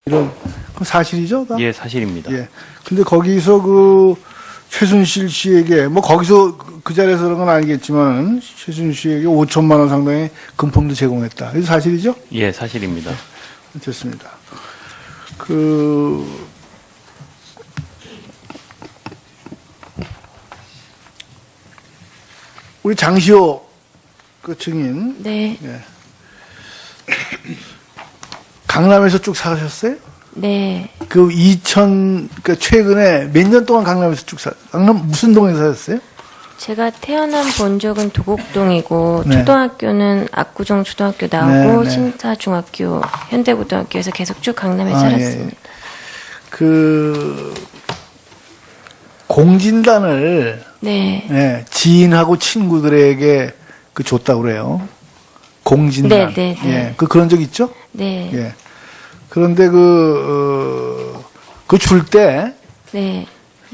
이런 그 사실이죠? 다? 예, 사실입니다. 예. 근데 거기서 그 최순실 씨에게 뭐 거기서 그 자리에서 그런 건 아니겠지만 최순실 씨에게 5천만 원 상당의 금품도 제공했다. 이거 사실이죠? 예, 사실입니다. 됐습니다. 우리 장시호 그 증인 네, 예. 강남에서 쭉 사셨어요? 네. 그 최근에 몇 년 동안 강남에서 강남 무슨 동에서 사셨어요? 제가 태어난 본 적은 도곡동이고 네. 초등학교는 압구정 초등학교 나오고 네, 네. 신사중학교, 현대고등학교에서 계속 쭉 강남에 아, 살았습니다. 예. 그 공진단을 네, 예, 지인하고 친구들에게 그 줬다고 그래요. 공진단. 네, 네, 네. 예. 그런 적 있죠? 네, 예. 그런데 줄 때 네,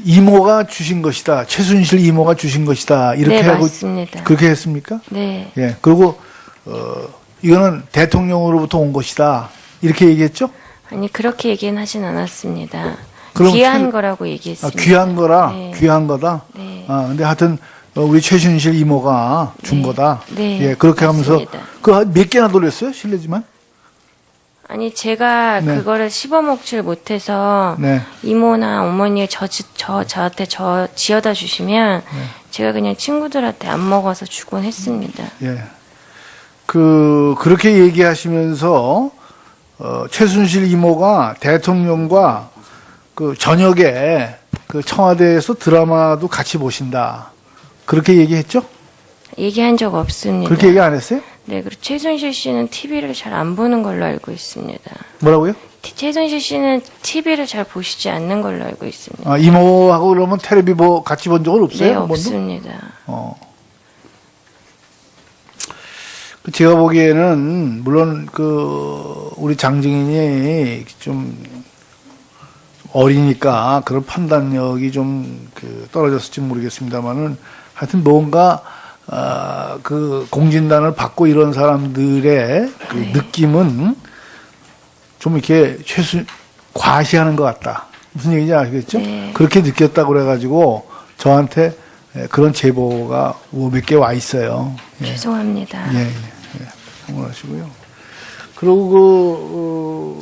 이모가 주신 것이다. 최순실 이모가 주신 것이다. 이렇게 네, 하고 맞습니다. 그렇게 했습니까? 네, 예. 그리고 이거는 대통령으로부터 온 것이다. 이렇게 얘기했죠? 아니 그렇게 얘기는 하진 않았습니다. 그럼 귀한 최- 거라고 아, 얘기했습니다. 귀한 거라. 네. 귀한 거다. 네. 아, 근데 하여튼 우리 최순실 이모가 준 네. 거다. 네, 예. 그렇게 하면서 맞습니다. 그 몇 개나 돌렸어요? 실례지만. 아니 제가 네. 그거를 씹어먹질 못해서 네. 이모나 어머니 저한테 지어다 주시면 네. 제가 그냥 친구들한테 안 먹어서 주곤 했습니다. 예. 그렇게 얘기하시면서 최순실 이모가 대통령과 그 저녁에 그 청와대에서 드라마도 같이 보신다. 그렇게 얘기했죠? 얘기한 적 없습니다. 그렇게 얘기 안 했어요? 네, 그리고 최순실 씨는 TV를 잘 안 보는 걸로 알고 있습니다. 뭐라고요? 최순실 씨는 TV를 잘 보시지 않는 걸로 알고 있습니다. 아, 이모하고 그러면 텔레비 같이 본 적은 없어요? 네, 한 번도? 없습니다. 제가 보기에는 물론 우리 장증인이 좀 어리니까 그런 판단력이 좀 떨어졌을지 모르겠습니다만은 하여튼 뭔가 그 공진단을 받고 이런 사람들의 그 네. 느낌은 좀 이렇게 과시하는 것 같다. 무슨 얘기인지 아시겠죠? 네. 그렇게 느꼈다고 그래가지고 저한테 그런 제보가 몇 개 와 있어요. 예. 죄송합니다. 예, 참고하시고요. 그리고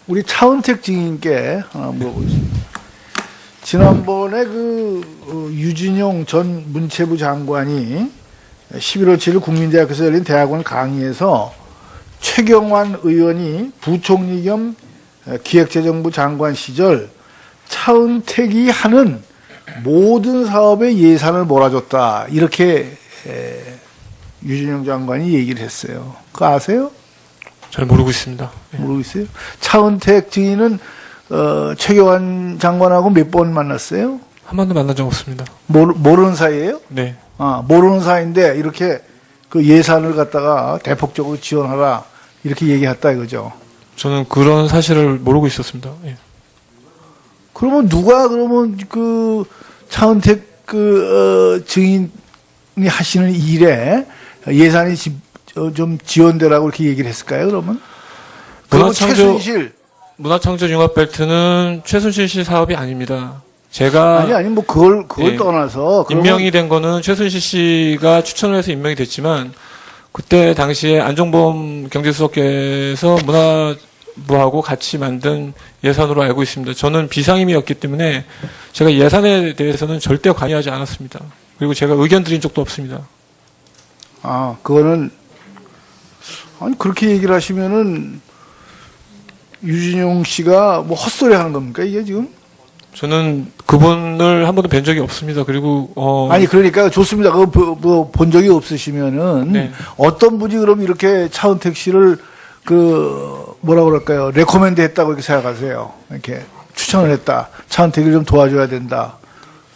우리 차은택 증인께 하나 물어보겠습니다. 지난번에 유진용 전 문체부 장관이 11월 7일 국민대학교에서 열린 대학원 강의에서 최경환 의원이 부총리 겸 기획재정부 장관 시절 차은택이 하는 모든 사업에 예산을 몰아줬다. 이렇게 유진용 장관이 얘기를 했어요. 그거 아세요? 잘 모르고 있습니다. 예. 모르고 있어요? 차은택 증인은 최경환 장관하고 몇 번 만났어요? 한 번도 만난 적 없습니다. 모르는 사이예요? 네. 아, 모르는 사이인데 이렇게 그 예산을 갖다가 대폭적으로 지원하라 이렇게 얘기했다 이거죠. 저는 그런 사실을 모르고 있었습니다. 예. 그러면 누가 그러면 그 차은택 증인이 하시는 일에 예산이 좀 지원되라고 이렇게 얘기를 했을까요? 그러면 그리고 최순실 문화창조융합벨트는 최순실 씨 사업이 아닙니다. 제가 아니 뭐 그걸 예. 떠나서 그러면 임명이 된 거는 최순실 씨가 추천을 해서 임명이 됐지만 그때 당시에 안종범 경제수석께서 문화부하고 같이 만든 예산으로 알고 있습니다. 저는 비상임이었기 때문에 제가 예산에 대해서는 절대 관여하지 않았습니다. 그리고 제가 의견 드린 적도 없습니다. 아 그거는 아니 그렇게 얘기를 하시면은 유진용 씨가 뭐 헛소리 하는 겁니까 이게 지금? 저는 그분을 한 번도 뵌 적이 없습니다. 그리고 아니 그러니까 좋습니다. 그거 본 적이 없으시면은 네. 어떤 분이 그럼 이렇게 차은택 씨를 뭐라 그럴까요? 레코멘드 했다고 이렇게 생각하세요. 이렇게 추천을 했다. 차은택을 좀 도와줘야 된다.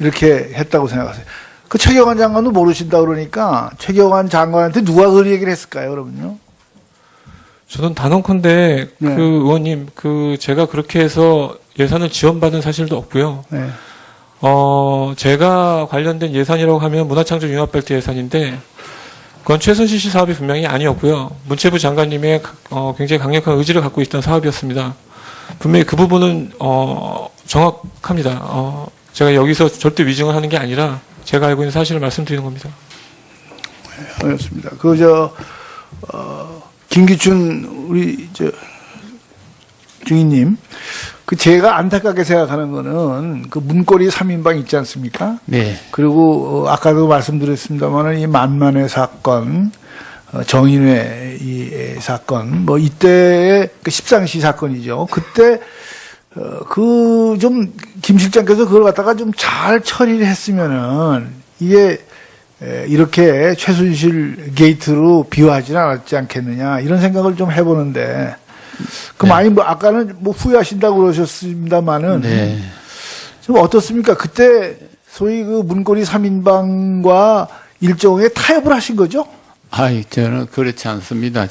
이렇게 했다고 생각하세요. 그 최경환 장관도 모르신다 그러니까 최경환 장관한테 누가 그 얘기를 했을까요? 그러면요? 저는 단언컨대 네. 그 의원님 제가 그렇게 해서 예산을 지원받은 사실도 없고요. 네. 제가 관련된 예산이라고 하면 문화창조융합벨트 예산인데 그건 최순실 씨 사업이 분명히 아니었고요. 문체부 장관님의 굉장히 강력한 의지를 갖고 있던 사업이었습니다. 분명히 그 부분은 정확합니다. 제가 여기서 절대 위증을 하는 게 아니라 제가 알고 있는 사실을 말씀드리는 겁니다. 알겠습니다. 김기춘 우리 중위님, 제가 안타깝게 생각하는 거는 그 문고리 3인방 있지 않습니까? 네. 그리고 아까도 말씀드렸습니다만은 이 만만의 사건, 정인회 이 사건, 뭐 이때의 그 십상시 사건이죠. 그때 김 실장께서 그걸 갖다가 좀 잘 처리를 했으면은 이게 이렇게 최순실 게이트로 비화하지는 않았지 않겠느냐 이런 생각을 좀 해보는데 그 네. 많이 아까는 후회하신다고 그러셨습니다만은 네. 좀 어떻습니까? 그때 소위 그 문고리 3인방과 일종의 타협을 하신 거죠? 아이, 저는 그렇지 않습니다.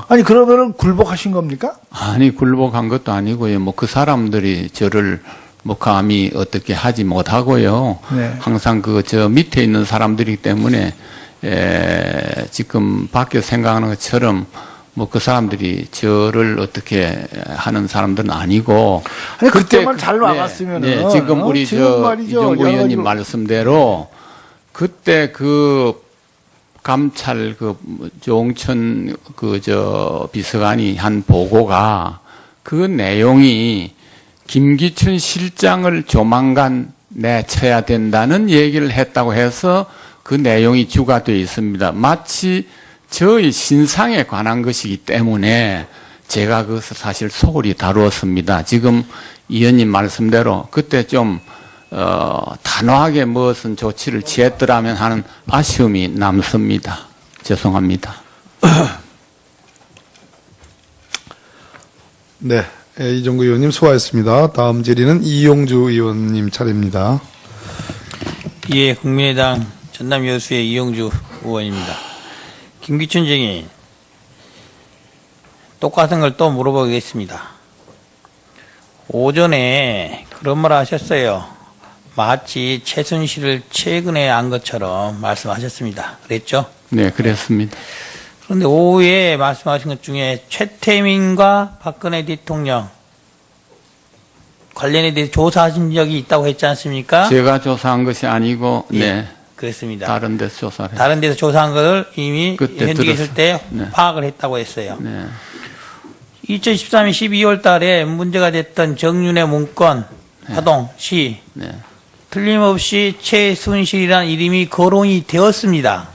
아니 그러면은 굴복하신 겁니까? 아니, 굴복한 것도 아니고요. 뭐 그 사람들이 저를 뭐 감히 어떻게 하지 못하고요. 네. 항상 밑에 있는 사람들이기 때문에, 지금 밖에 생각하는 것처럼 뭐 그 사람들이 저를 어떻게 하는 사람들은 아니고. 아니, 그때만 잘 막았으면은. 네, 지금 우리 지금 말이죠. 이정구 여러 의원님 가지로. 말씀대로 그때 감찰 조홍천 비서관이 한 보고가 그 내용이 김기춘 실장을 조만간 내쳐야 된다는 얘기를 했다고 해서 그 내용이 주가 되어 있습니다. 마치 저의 신상에 관한 것이기 때문에 제가 그것을 사실 소홀히 다루었습니다. 지금 의원님 말씀대로 그때 좀 단호하게 무엇은 조치를 취했더라면 하는 아쉬움이 남습니다. 죄송합니다. 네, 이정구 의원님 수고하셨습니다. 다음 질의는 이용주 의원님 차례입니다. 예, 국민의당 전남 여수의 이용주 의원입니다. 김기춘 증인, 똑같은 걸 또 물어보겠습니다. 오전에 그런 말 하셨어요. 마치 최순실을 최근에 안 것처럼 말씀하셨습니다. 그랬죠? 네, 그랬습니다. 그런데 오후에 말씀하신 것 중에 최태민과 박근혜 대통령 관련에 대해서 조사하신 적이 있다고 했지 않습니까? 제가 조사한 것이 아니고, 예, 네, 그렇습니다. 다른 데서 조사를 했습니다. 다른 데서 조사한 것을 이미 그때 현직에 있을 때 네. 파악을 했다고 했어요. 네, 2013년 12월 달에 문제가 됐던 정윤의 문건, 하동, 시, 네. 틀림없이 최순실이라는 이름이 거론이 되었습니다.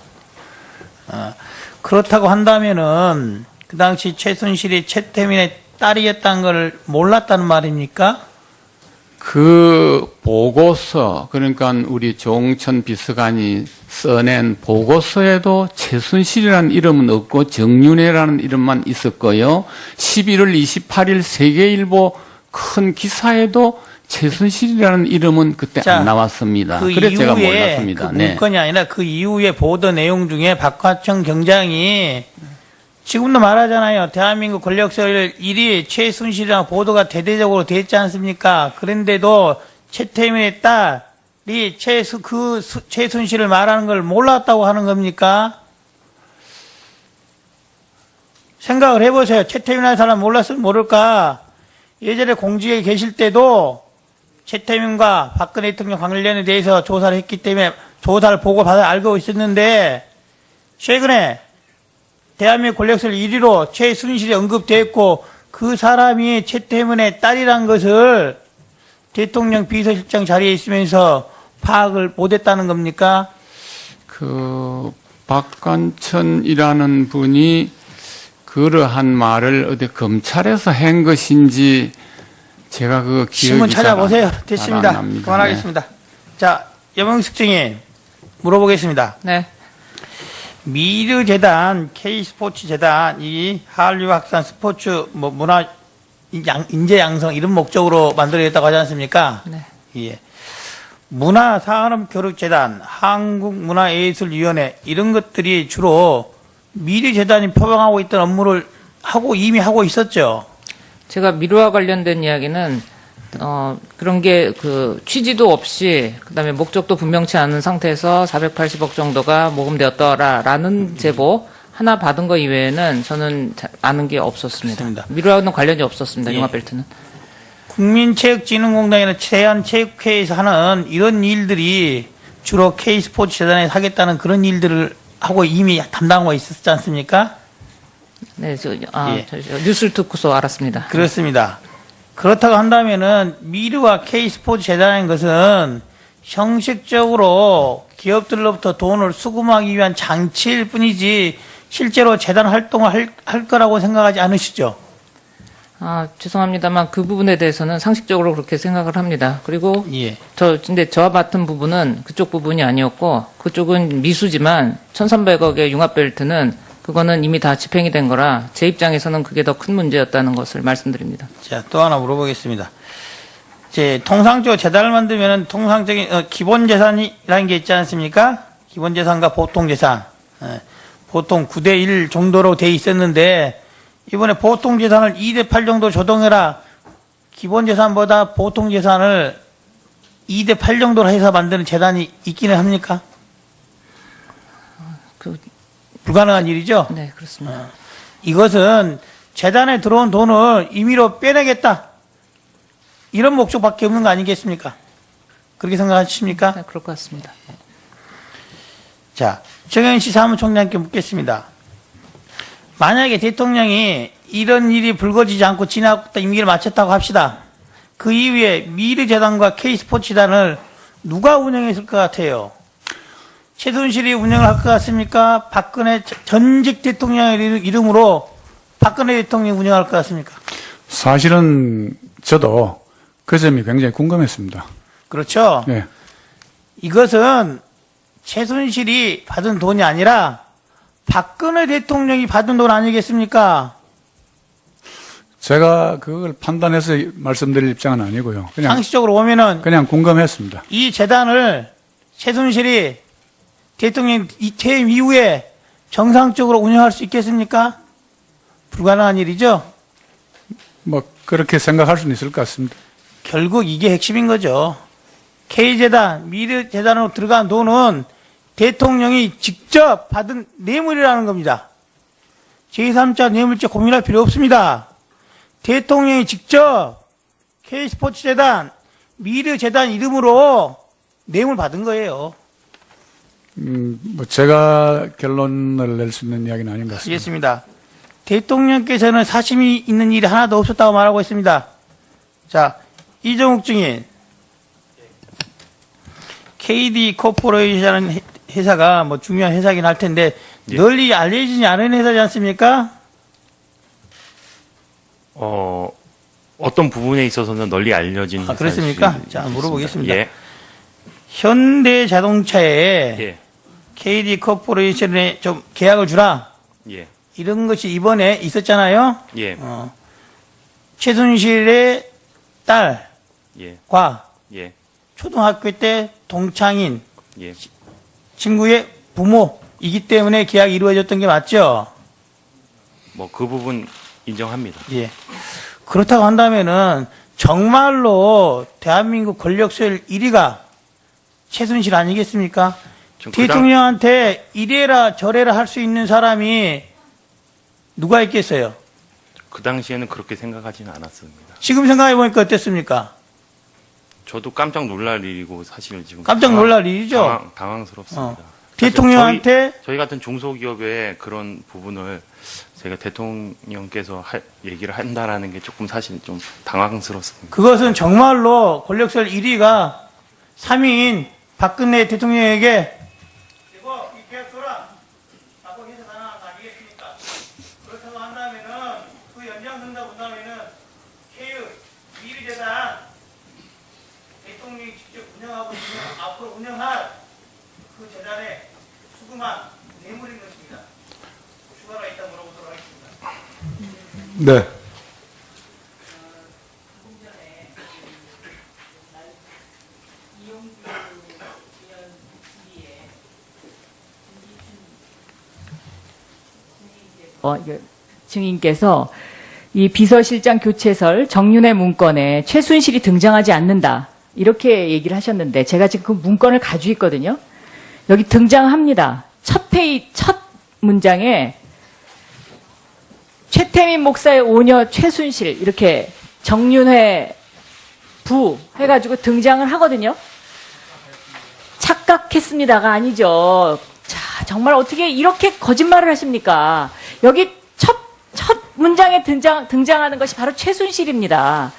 그렇다고 한다면은 그 당시 최순실이 최태민의 딸이었다는 걸 몰랐다는 말입니까? 그 보고서, 그러니까 우리 조홍천 비서관이 써낸 보고서에도 최순실이라는 이름은 없고 정윤회라는 이름만 있었고요. 11월 28일 세계일보 큰 기사에도 최순실이라는 이름은 그때 자, 안 나왔습니다. 그 그래서 제가 이후에 몰랐습니다. 그 네. 문건이 아니라 그 이후에 보도 내용 중에 박화청 경장이 지금도 말하잖아요. 대한민국 권력설 1위 최순실이라는 보도가 대대적으로 됐지 않습니까? 그런데도 최태민의 딸이 최순실을 말하는 걸 몰랐다고 하는 겁니까? 생각을 해보세요. 최태민이라는 사람 몰랐으면 모를까? 예전에 공직에 계실 때도 최태민과 박근혜 대통령 관련에 대해서 조사를 했기 때문에 조사를 보고 받아 알고 있었는데 최근에 대한민국 권력설 1위로 최순실이 언급됐고 그 사람이 최태민의 딸이란 것을 대통령 비서실장 자리에 있으면서 파악을 못했다는 겁니까? 박관천이라는 분이 그러한 말을 어디 검찰에서 한 것인지 제가 기억이 신문 찾아보세요. 잘 됐습니다. 안 납니다. 그만하겠습니다. 자, 염영숙 증인 물어보겠습니다. 네. 미르재단, K스포츠재단, 이 한류 확산 스포츠 문화 인재 양성 이런 목적으로 만들어졌다고 하지 않습니까? 네. 예. 문화산업교육재단, 한국문화예술위원회 이런 것들이 주로 미르재단이 표방하고 있던 업무를 이미 하고 있었죠. 제가 미르와 관련된 이야기는 그런 게 취지도 없이 그다음에 목적도 분명치 않은 상태에서 480억 정도가 모금되었더라라는 제보 하나 받은 거 이외에는 저는 아는 게 없었습니다. 맞습니다. 미르와는 관련이 없었습니다. 예. 융합벨트는. 국민체육진흥공단이나 대한체육회에서 하는 이런 일들이 주로 K스포츠 재단에서 하겠다는 그런 일들을 하고 이미 담당하고 있었지 않습니까? 네, 예. 저 뉴스를 듣고서 알았습니다. 그렇습니다. 그렇다고 한다면은 미르와 K스포츠 재단인 것은 형식적으로 기업들로부터 돈을 수금하기 위한 장치일 뿐이지 실제로 재단 활동을 할 거라고 생각하지 않으시죠? 죄송합니다만 그 부분에 대해서는 상식적으로 그렇게 생각을 합니다. 그리고 예. 근데 저와 맡은 부분은 그쪽 부분이 아니었고 그쪽은 미수지만 1,300억의 융합벨트는 그거는 이미 다 집행이 된 거라 제 입장에서는 그게 더 큰 문제였다는 것을 말씀드립니다. 자, 또 하나 물어보겠습니다. 통상적으로 재단을 만들면은 통상적인 기본 재산이라는 게 있지 않습니까? 기본 재산과 보통 재산. 보통 9대1 정도로 돼 있었는데 이번에 보통 재산을 2대8 정도 조정해라. 기본 재산보다 보통 재산을 2대8 정도로 해서 만드는 재단이 있기는 합니까? 불가능한 일이죠? 네, 그렇습니다. 이것은 재단에 들어온 돈을 임의로 빼내겠다. 이런 목적밖에 없는 거 아니겠습니까? 그렇게 생각하십니까? 네, 그럴 것 같습니다. 자, 정영시 사무총장님께 묻겠습니다. 만약에 대통령이 이런 일이 불거지지 않고 지나고 임기를 마쳤다고 합시다. 그 이후에 미르재단과 K스포츠재단을 누가 운영했을 것 같아요? 최순실이 운영을 할 것 같습니까? 박근혜 전직 대통령의 이름으로 박근혜 대통령이 운영할 것 같습니까? 사실은 저도 그 점이 굉장히 궁금했습니다. 그렇죠? 예. 이것은 최순실이 받은 돈이 아니라 박근혜 대통령이 받은 돈 아니겠습니까? 제가 그걸 판단해서 말씀드릴 입장은 아니고요. 상식적으로 보면은 그냥 궁금했습니다. 이 재단을 최순실이 대통령 퇴임 이후에 정상적으로 운영할 수 있겠습니까? 불가능한 일이죠? 뭐 그렇게 생각할 수는 있을 것 같습니다. 결국 이게 핵심인 거죠. K재단, 미르재단으로 들어간 돈은 대통령이 직접 받은 뇌물이라는 겁니다. 제3자 뇌물죄 고민할 필요 없습니다. 대통령이 직접 K스포츠재단, 미르재단 이름으로 뇌물 받은 거예요. 뭐 제가 결론을 낼 수 있는 이야기는 아닌 것 같습니다. 알겠습니다. 대통령께서는 사심이 있는 일이 하나도 없었다고 말하고 있습니다. 자, 이정욱 증인. KD 코퍼레이션은 회사가 뭐 중요한 회사긴 할 텐데 널리 알려지지 않은 회사지 않습니까? 어떤 부분에 있어서는 널리 알려진 그렇습니까? 회사일 수 자, 있습니다. 물어보겠습니다. 예. 현대자동차에 예. KD 코퍼레이션에 좀 계약을 주라. 예. 이런 것이 이번에 있었잖아요. 예. 최순실의 딸과 예. 예. 초등학교 때 동창인 예. 친구의 부모이기 때문에 계약이 이루어졌던 게 맞죠? 뭐 그 부분 인정합니다. 예. 그렇다고 한다면은 정말로 대한민국 권력서열 1위가 최순실 아니겠습니까? 대통령한테 이래라 저래라 할 수 있는 사람이 누가 있겠어요? 그 당시에는 그렇게 생각하지는 않았습니다. 지금 생각해보니까 어땠습니까? 저도 깜짝 놀랄 일이고 사실 지금 깜짝 놀랄 일이죠? 당황스럽습니다. 대통령한테 저희 같은 중소기업의 그런 부분을 제가 대통령께서 얘기를 한다라는 게 조금 사실 좀 당황스럽습니다. 그것은 정말로 권력설 1위가 3위인 박근혜 대통령에게 이거 이 계약 줘라 라고 해서 가능한 거 아니겠습니까? 그렇다고 한다면은 그 연장선다 본다면은 KU 미르재단 대통령이 직접 운영하고 있는 앞으로 운영할 그 재단에 수금한 뇌물인 것입니다. 추가로 일단 물어보도록 하겠습니다. 네. 증인께서 이 비서실장 교체설 정윤회 문건에 최순실이 등장하지 않는다. 이렇게 얘기를 하셨는데 제가 지금 그 문건을 가지고 있거든요. 여기 등장합니다. 첫 문장에 최태민 목사의 오녀 최순실 이렇게 정윤회 부 해가지고 등장을 하거든요. 착각했습니다가 아니죠. 자, 정말 어떻게 이렇게 거짓말을 하십니까? 여기 첫 문장에 등장하는 것이 바로 최순실입니다.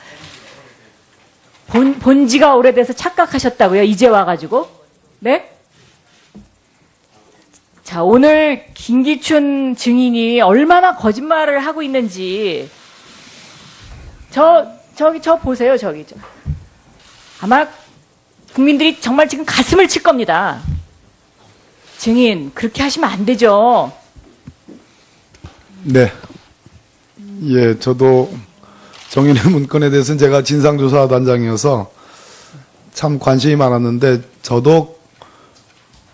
본지가 오래돼서 착각하셨다고요? 이제 와가지고? 네? 자, 오늘 김기춘 증인이 얼마나 거짓말을 하고 있는지, 저 보세요, 저기. 아마 국민들이 정말 지금 가슴을 칠 겁니다. 증인, 그렇게 하시면 안 되죠. 네. 예, 저도 정인의 문건에 대해서는 제가 진상조사단장이어서 참 관심이 많았는데 저도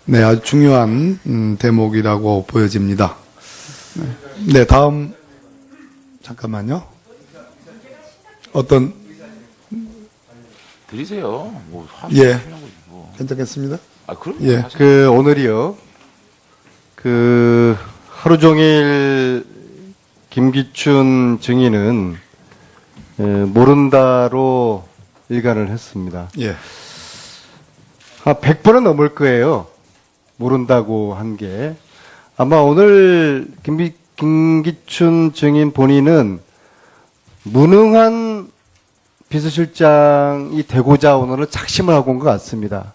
네, 아주 중요한 대목이라고 보여집니다. 네, 다음 잠깐만요. 어떤 드리세요. 뭐 예. 하려고 뭐. 괜찮겠습니다. 아, 그럼 예. 오늘이요. 하루 종일 김기춘 증인은 모른다로 일관을 했습니다. 예. 100번은 넘을 거예요. 모른다고 한 게. 아마 오늘 김기춘 증인 본인은 무능한 비서실장이 되고자 오늘은 작심을 하고 온 것 같습니다.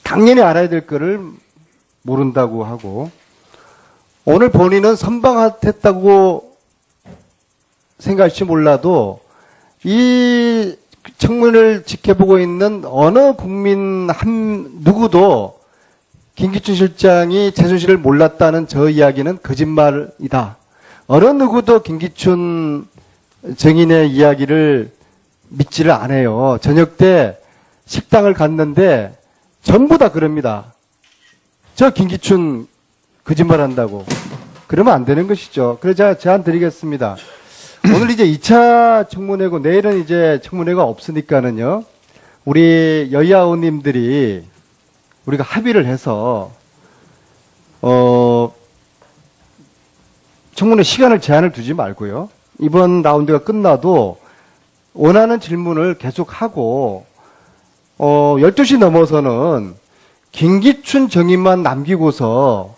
당연히 알아야 될 거를 모른다고 하고, 오늘 본인은 선방했다고 생각할지 몰라도 이 청문회를 지켜보고 있는 어느 국민 누구도 김기춘 실장이 최순실을 몰랐다는 저 이야기는 거짓말이다. 어느 누구도 김기춘 증인의 이야기를 믿지를 않아요. 저녁 때 식당을 갔는데 전부 다 그럽니다. 저 김기춘 거짓말한다고. 그러면 안 되는 것이죠. 그래서 제가 제안 드리겠습니다. 오늘 이제 2차 청문회고 내일은 이제 청문회가 없으니까는요. 우리 여야 의원님들이 우리가 합의를 해서 청문회 시간을 제한을 두지 말고요. 이번 라운드가 끝나도 원하는 질문을 계속하고 12시 넘어서는 김기춘 증인만 남기고서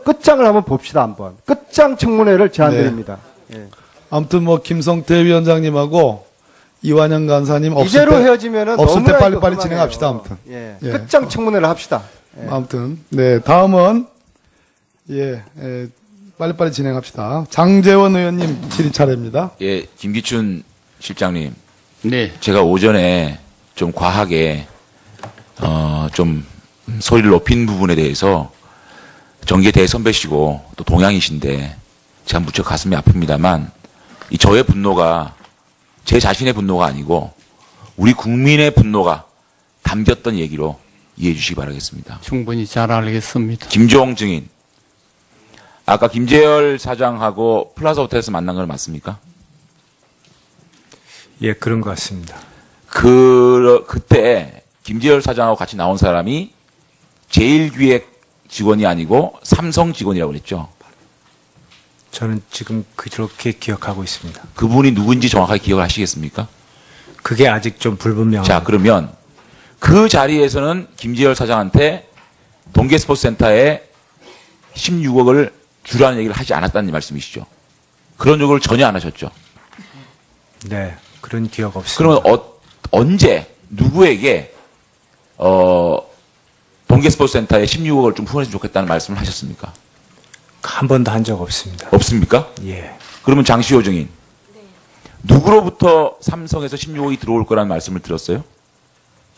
끝장을 한번 봅시다. 한번 끝장 청문회를 제안드립니다. 예. 아무튼 뭐 김성태 위원장님하고 이완영 간사님 이대로 헤어지면은 없을 때 너무나 빨리빨리 곤란해요. 진행합시다. 아무튼 예. 예. 끝장 청문회를 합시다. 예. 아무튼 네, 다음은 빨리빨리 진행합시다. 장재원 의원님 질의 차례입니다. 예, 김기춘 실장님. 네. 제가 오전에 좀 과하게 좀 소리를 높인 부분에 대해서 정계 대선배시고 또 동양이신데 제가 무척 가슴이 아픕니다만 이 저의 분노가 제 자신의 분노가 아니고 우리 국민의 분노가 담겼던 얘기로 이해해 주시기 바라겠습니다. 충분히 잘 알겠습니다. 김종 증인. 아까 김재열 사장하고 플라자 호텔에서 만난 건 맞습니까? 예, 그런 것 같습니다. 그때 김재열 사장하고 같이 나온 사람이 제일기획 직원이 아니고 삼성 직원이라고 그랬죠. 저는 지금 그렇게 기억하고 있습니다. 그분이 누군지 정확하게 기억을 하시겠습니까? 그게 아직 좀 불분명합니다. 자, 그러면 그 자리에서는 김재열 사장한테 동계스포츠센터에 16억을 주라는 얘기를 하지 않았다는 말씀이시죠. 그런 요구를 전혀 안 하셨죠. 네, 그런 기억 없습니다. 그러면 언제 누구에게 동계스포츠센터에 16억을 좀 후원했으면 좋겠다는 말씀을 하셨습니까? 한 번도 한 적 없습니다. 없습니까? 예. 그러면 장시호 증인. 누구로부터 삼성에서 16억이 들어올 거라는 말씀을 들었어요?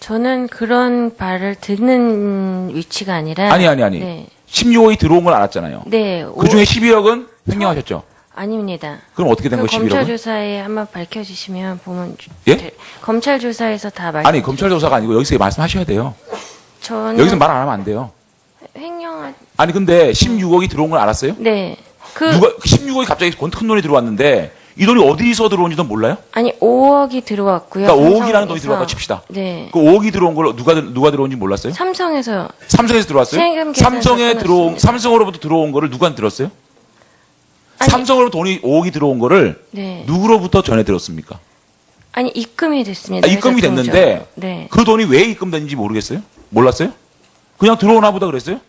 저는 그런 말을 듣는 위치가 아니라. 아니. 네. 16억이 들어온 걸 알았잖아요. 네. 그 중에 12억은 횡령하셨죠? 아닙니다. 그럼 어떻게 된 그 거예요, 검찰 11억은? 조사에 한번 밝혀주시면 보면. 예? 검찰 조사에서 다 말씀. 아니, 검찰 조사가 아니고 여기서 말씀하셔야 돼요. 저는. 여기서 말 안 하면 안 돼요. 횡령한. 아니, 근데 16억이 들어온 걸 알았어요? 네. 16억이 갑자기 큰 돈이 들어왔는데 이 돈이 어디서 들어온지도 몰라요? 아니 5억이 들어왔고요. 그러니까 5억이라는 삼성에서. 돈이 들어왔다 칩시다. 네. 그 5억이 들어온 걸 누가 들어온지 몰랐어요? 삼성에서 삼성에서 들어왔어요? 세금 계산서 삼성으로부터 끊었습니다. 들어온 거를 누가 들었어요? 아니, 삼성으로 돈이 5억이 들어온 거를 네. 누구로부터 전해 들었습니까? 아니, 입금이 됐습니다. 입금이 회사 됐는데 통장으로. 네. 그 돈이 왜 입금됐는지 모르겠어요? 몰랐어요? 그냥 들어오나 보다 그랬어요?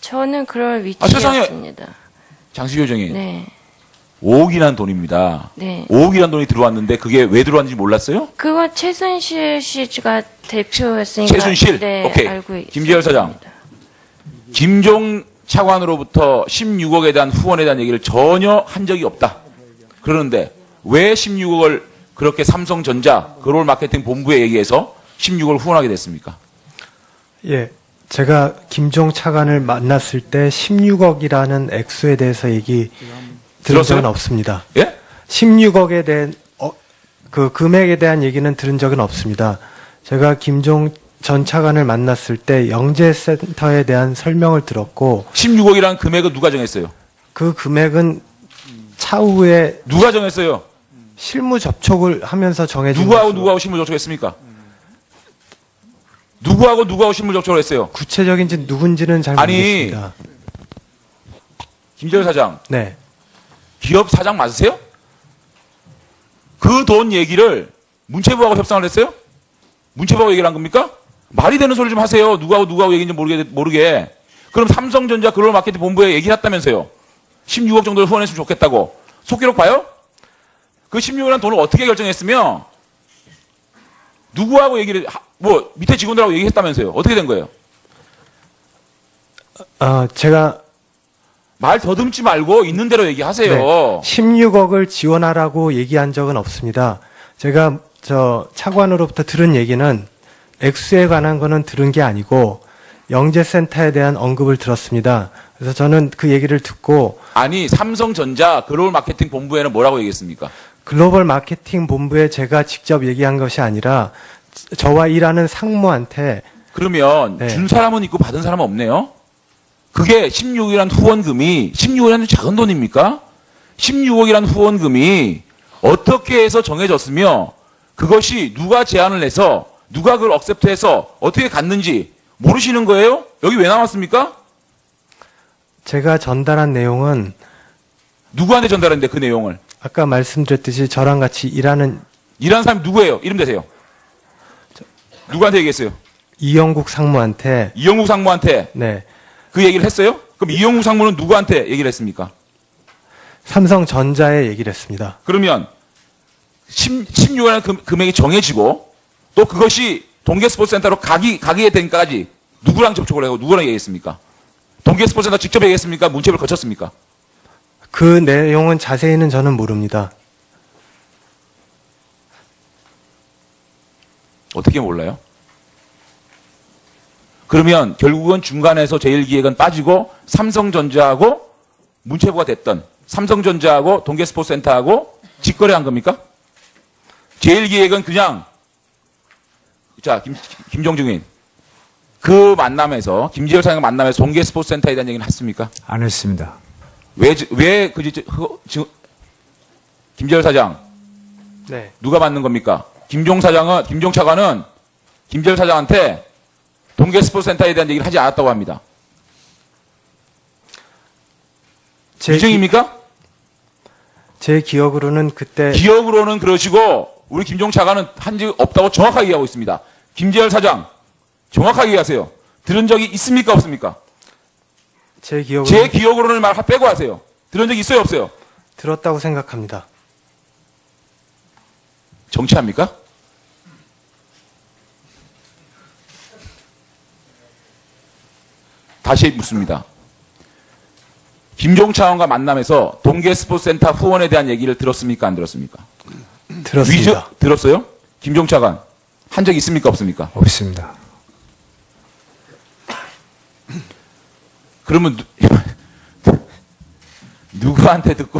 저는 그럴 세상에. 위치였습니다. 장수교 정이 네. 5억이라는 돈입니다. 네. 5억이라는 돈이 들어왔는데 그게 왜 들어왔는지 몰랐어요? 그건 최순실 씨가 대표였으니까. 최순실? 네, 오케이. 알고 김재열 사장. 있습니다. 김종 차관으로부터 16억에 대한 후원에 대한 얘기를 전혀 한 적이 없다. 그러는데 왜 16억을 그렇게 삼성전자 글로벌 마케팅 본부에 얘기해서 16억을 후원하게 됐습니까? 예. 제가 김종 차관을 만났을 때 16억이라는 액수에 대해서 얘기 들은 들었어요? 적은 없습니다. 예? 16억에 대한 그 금액에 대한 얘기는 들은 적은 없습니다. 제가 김종 전 차관을 만났을 때 영재센터에 대한 설명을 들었고 16억이라는 금액은 누가 정했어요? 그 금액은 차후에 누가 정했어요? 실무 접촉을 하면서 정해진 누구하고 것으로. 누구하고 실무 접촉했습니까? 누구하고 실무 접촉을 했어요? 구체적인지 누군지는 잘 아니, 모르겠습니다. 김재열 사장, 네. 기업 사장 맞으세요? 그 돈 얘기를 문체부하고 협상을 했어요? 문체부하고 얘기를 한 겁니까? 말이 되는 소리 좀 하세요. 누구하고 얘기인지 모르게. 그럼 삼성전자 글로벌 마케팅 본부에 얘기를 했다면서요. 16억 정도를 후원했으면 좋겠다고. 속기록 봐요? 그 16억이라는 돈을 어떻게 결정했으며 누구하고 밑에 직원들하고 얘기했다면서요. 어떻게 된 거예요? 제가 말 더듬지 말고 있는 대로 얘기하세요. 네, 16억을 지원하라고 얘기한 적은 없습니다. 제가 차관으로부터 들은 얘기는 액수에 관한 거는 들은 게 아니고 영재센터에 대한 언급을 들었습니다. 그래서 저는 그 얘기를 듣고 아니 삼성전자 글로벌 마케팅 본부에는 뭐라고 얘기했습니까? 글로벌 마케팅 본부에 제가 직접 얘기한 것이 아니라 저와 일하는 상무한테 그러면 네. 준 사람은 있고 받은 사람은 없네요. 그게 16억이라는 후원금이 16억이라는 작은 돈입니까? 16억이라는 후원금이 어떻게 해서 정해졌으며 그것이 누가 제안을 해서 누가 그걸 억셉트해서 어떻게 갔는지 모르시는 거예요? 여기 왜 나왔습니까? 제가 전달한 내용은 누구한테 전달했는데 그 내용을? 아까 말씀드렸듯이 저랑 같이 일하는 사람이 누구예요? 이름 대세요. 누구한테 얘기했어요? 이영국 상무한테. 이영국 상무한테 네. 그 얘기를 했어요? 그럼 이영국 상무는 누구한테 얘기를 했습니까? 삼성전자에 얘기를 했습니다. 그러면 16억이라는 금액이 정해지고 또 그것이 동계스포츠센터로 가기에 된까지 누구랑 접촉을 하고 누구랑 얘기했습니까? 동계스포츠센터 직접 얘기했습니까? 문체부를 거쳤습니까? 그 내용은 자세히는 저는 모릅니다. 어떻게 몰라요? 그러면 결국은 중간에서 제1기획은 빠지고 삼성전자하고 문체부가 됐던 삼성전자하고 동계스포츠센터하고 직거래한 겁니까? 제1기획은 그냥 김정중인 그 만남에서 김재열 사장과 만남에서 동계스포츠센터에 대한 얘기는 했습니까? 안 했습니다. 김재열 사장 네. 누가 받는 겁니까? 김종 차관은 김재열 사장한테 동계스포츠센터에 대한 얘기를 하지 않았다고 합니다. 위증입니까? 제 기억으로는 그때 기억으로는 그러시고 우리 김종 차관은 한 적 없다고 정확하게 얘기하고 있습니다. 김재열 사장 정확하게 얘기하세요. 들은 적이 있습니까? 없습니까? 제 기억으로는 말 빼고 하세요. 들은 적 있어요? 없어요? 들었다고 생각합니다. 정치합니까? 다시 묻습니다. 김종 차관과 만남에서 동계스포츠센터 후원에 대한 얘기를 들었습니까? 안 들었습니까? 들었습니다. 들었어요? 김종 차관 한 적 있습니까? 없습니까? 없습니다. 그러면 누구한테 듣고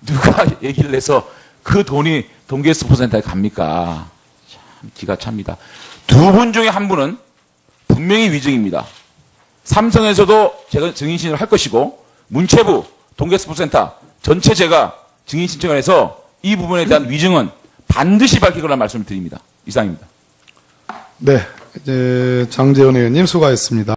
누가 얘기를 해서 그 돈이 동계스포츠센터에 갑니까? 참 기가 찹니다. 두 분 중에 한 분은 분명히 위증입니다. 삼성에서도 제가 증인 신청을 할 것이고 문체부, 동계스포츠센터 전체 제가 증인 신청을 해서 이 부분에 대한 위증은 반드시 밝히거나 말씀을 드립니다. 이상입니다. 네, 이제 장재원 의원님 수고하셨습니다.